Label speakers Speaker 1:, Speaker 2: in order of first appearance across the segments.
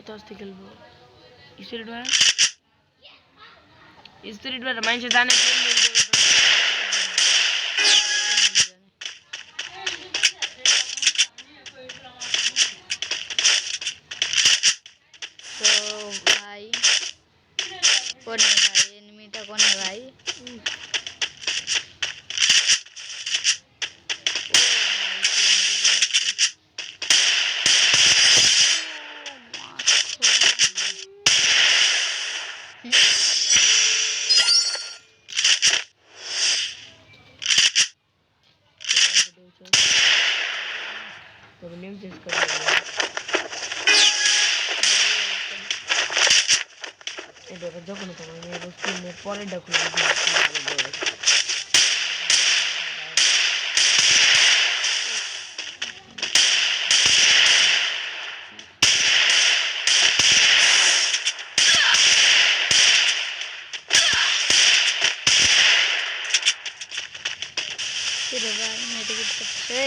Speaker 1: কত আস্তে খেলবো স্পিরিট বার মানুষ জানে
Speaker 2: তো ভাই কোনে ভাই এনিমিটা কোনে ভাই
Speaker 1: তবে নেম চেঞ্জ করে এটা যখন তোমার মেয়ের স্ক্রিনের পরে দেখো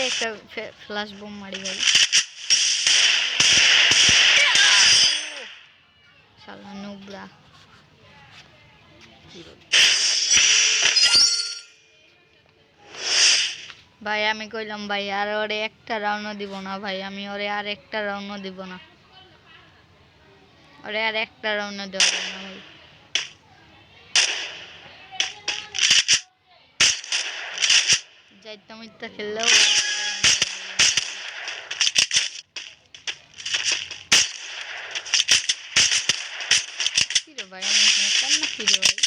Speaker 2: একটা ফ্ল্যাশ বোম মারি ভাই শালা নুবরা ভাই আমি কইলাম ভাই আর ওরে একটা রাউন্ডও দিব না ভাই আমি ওরে আর একটা রাউন্ডও দিব না ওরে আর একটা রাউন্ডও দেব না ভাই যাইতাম ইচ্ছা খেললেও কিরে ভাই আমি কান্না কিরে ভাই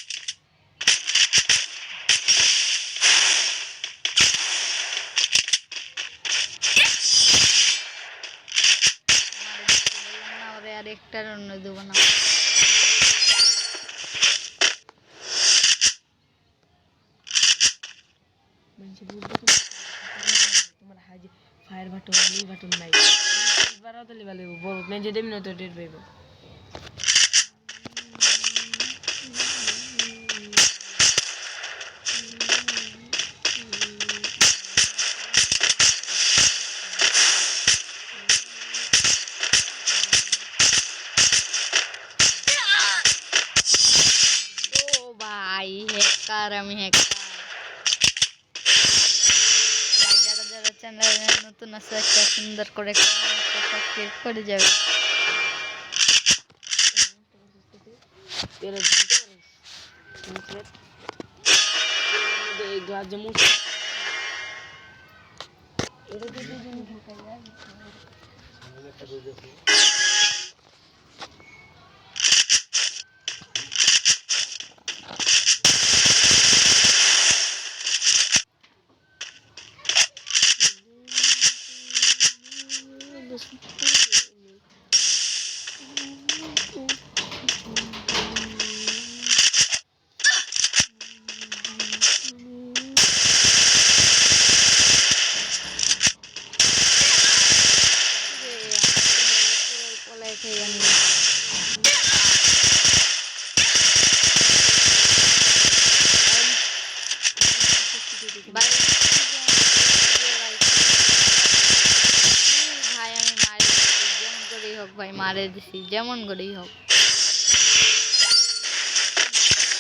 Speaker 2: আর একটা রাউন্ড দেব না
Speaker 1: তোমার হাজি ফায়ার বাটন লি বাটন নাই বারাও তো লেভেলে বড় মেজে দেব না তো ডেট পাইব
Speaker 2: ও ভাই হ্যাকার আমি হ্যাকার যারা চ্যানেলে নতুন আছে একটা সুন্দর করে সাবস্ক্রাইব করে যাবে ভাই আমি মারি যেমন করেই হোক ভাই মারে দিছি যেমন করেই হোক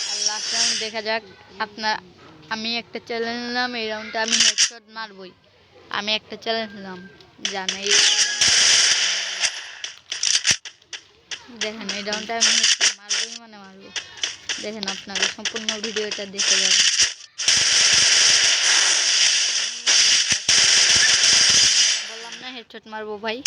Speaker 2: আর লাস্ট রাউন্ড দেখা যাক আপনার আমি একটা চ্যালেঞ্জ নিলাম এই রাউন্ডটা আমি হেডশট মারবই আমি একটা চ্যালেঞ্জ নিলাম জানাই দেখেন এই রাউন্ডটা আমি হেডশট মারবই মানে মারবো দেখেন আপনারা সম্পূর্ণ ভিডিওটা দেখে যাবেন বললাম না হেডশট মারবো ভাই